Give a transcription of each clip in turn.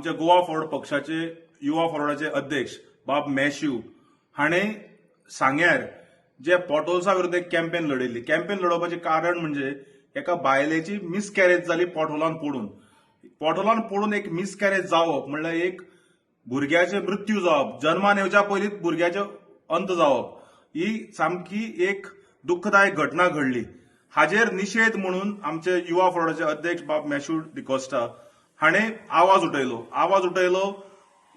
आमच्या गोवा फॉरवर्ड पक्षाचे युवा फॉरवर्डाचे अध्यक्ष बाब मॅश्यू हाणें सांग्यार जे पॉटहोल्सा विरुद्ध एक कॅम्पेन लढयल्ली. कॅम्पेन लढोवपाचें कारण म्हणजे एका बायलेची मिसकॅरेज जाली पॉटहोलान पडून एक मिसकॅरेज जावप म्हणल्यार एक भुरग्याचे मृत्यू जावप, जन्मान येवच्या पयलींच भुरग्याचे अंत जावप ही सामकी एक दुःखदायक घटना घडली. हाजेर निषेध म्हणून आमचे युवा फॉरवर्डाचे अध्यक्ष बाब मॅश्यू डिकोस्टा हाणें आवाज उठयलो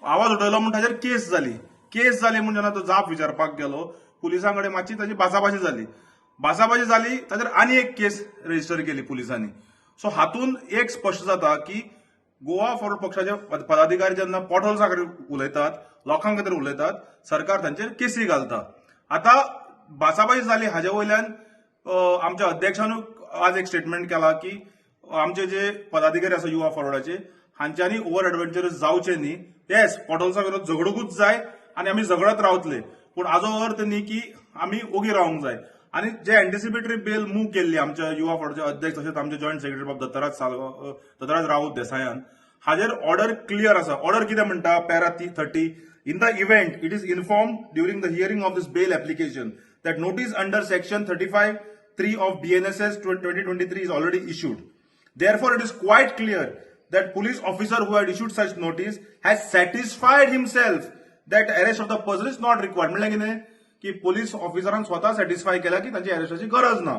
म्हणून ताचेर केस जाली म्हणून जेन्ना तो जाप विचारपाक गेलो पुलिसां कडेन मातशी ताची भासाभाशी जाली ताचेर आनी एक केस रजिस्टर केली पुलिसांनी. सो हातून एक स्पश्ट जाता की गोवा फॉरवर्ड पक्षाचे पदाधिकारी जेन्ना पॉटहोल्सा खातीर उलयतात, लोकां खातीर उलयतात, सरकार तांचेर केसी घालता. आतां भासाभाशी जाली हाजे वयल्यान आमच्या अध्यक्षानूय आज एक स्टेटमेंट केला की आमचे जे पदाधिकारी आसा युवा फॉरवर्डाचे हांच्यांनी ओव्हर एडव्हेंचरस जावचे न्ही. येस, पॉटहोल्सा विरोध झगडूंकूच जाय आनी आमी झगडत रावतले, पूण हाजो अर्थ न्ही की आमी ओगी रावंक जाय. आनी जे एंटिसिपेटरी बेल मूव केल्ली आमच्या युवा फॉरवर्डाचे अध्यक्ष तशेंच आमचे जॉयंट सेक्रेटरी बाब दत्तराज राऊत देसायान हाजेर ऑर्डर क्लियर आसा. ऑर्डर कितें म्हणटा para 30 in the event it is informed during the hearing of this bail application that notice under section 35(3) of BNSS 2023 is already issued. Therefore, it is quite clear that police officer who had issued such notice has satisfied himself that arrest of the person is not required. म्हणजे कितें की police ऑफिसरान स्वता satisfy केला की तांची अरेस्टाची गरज ना.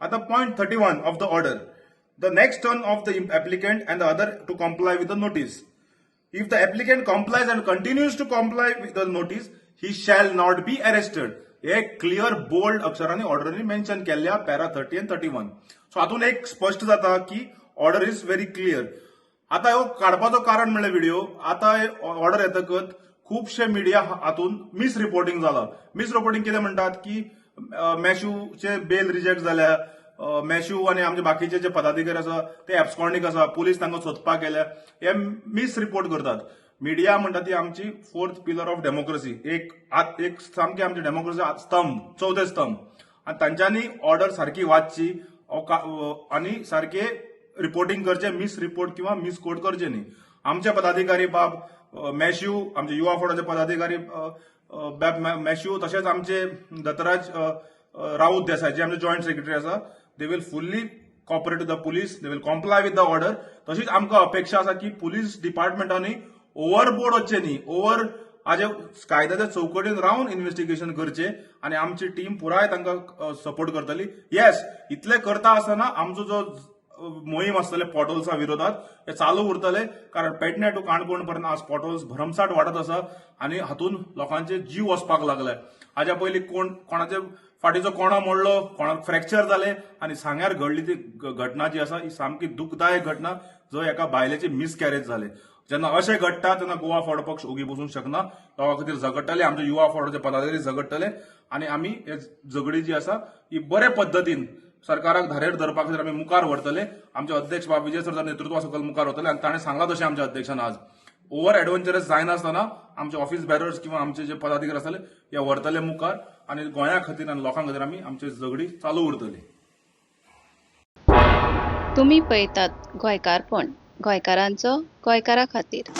आता point 31 of the order, the next turn of the applicant and the other to comply with the notice. If the applicant complies and continues to comply with the notice, he shall not be arrested. हे clear bold अक्षरांनी ऑर्डरनी mention केल्ल्या para 30 आणि 31. So हातून एक स्पश्ट जाता की order is very clear. आता ह्यो काडपाचो कारण म्हणल्यार व्हिडिओ आता ऑर्डर येतकच खुबशे मिडिया हातून मिस रिपोर्टिंग जाला. मिस रिपोर्टिंग कितें म्हणटात की मॅश्यूचे बेल रिजेक्ट जाल्या, मॅश्यू आनी आमचे बाकीचे जे पदाधिकारी आसा ते एब्सकॉन्डिंग आसा, पुलीस तांकां सोदपाक गेल्या, हे मिस रिपोर्ट करतात. मिडिया म्हणटा ती आमची फोर्थ पिलर ऑफ डेमोक्रेसी, एक सामकी आमची डेमोक्रेसी स्तंभ, चौथे स्तंभ. आणि तांच्यांनी ऑर्डर सारखी वाचची आणि सारखे रिपोर्टिंग करचे, मिस रिपोर्ट किंवा मिस कोट करचे न्ही. आमचे पदाधिकारी बाब मॅश्यू, आमचे युवा फॉरवर्डाचे पदाधिकारी बाब मॅश्यू, तशेंच आमचे दत्तराज राऊत देसाय जे आमचे जॉयंट सेक्रेटरी आसा, they will fully cooperate with the police, they will comply with the order. तशीच आमकां अपेक्षा आसा की पुलीस डिपार्टमेंटांनी ओव्हरबोर्ड वचचे न्ही, हाजे कायद्याच्या चौकटीन रावन इन्व्हेस्टिगेशन करचे आणि आमची टीम पुराय तांकां सपोर्ट करतली. येस, इतले करता आसतना आमचो जो मोहीम आसतले पॉटहोल्सा विरोधात हे चालू उरतले, कारण पेडणे टू काणकोण पर्यंत आज पॉटहोल्स भरमसाट वाडत आसा आणि हातून लोकांचे जीव वचपाक लागले. हाज्या पयलीं कोणाचे फाटीचो कोणो मोडलो, कोणाक फ्रॅक्चर जाले आणि सांग्यार घडली ती घटना जी आसा ही सामकी दुखदायक घटना, जंय एका बायलेची मिसकॅरेज जाले. जेन्ना अशें घडटा तेन्ना गोवा फॉरवर्ड पक्ष ओगी बसूंक शकना. लोकां खातीर झगडटले, आमचे युवा फॉरवर्डाचे पदाधिकारी झगडटले आणि आमी हे झगडी जी आसा ही बरे पद्दतीन सरकाराक धारेर धरपा खातीर आमी मुखार व्हरतले. आमचे अध्यक्ष बाब विजय सरच्या नेतृत्वा सकयल मुखार वतले आणि ताणें सांगला तशें आमच्या अध्यक्षान आज ओव्हर एडव्हेंचरस जायनासतना आमचे ऑफिस बॅरर्स किंवा आमचे जे पदाधिकारी आसतले हे व्हरतले मुखार आणि गोंया खातीर आणि लोकां खातीर आमी आमची झगडी चालू उरतली. तुम्ही पळयतात गोंयकारपण, गोंयकारांचो गोंयकारा खातीर.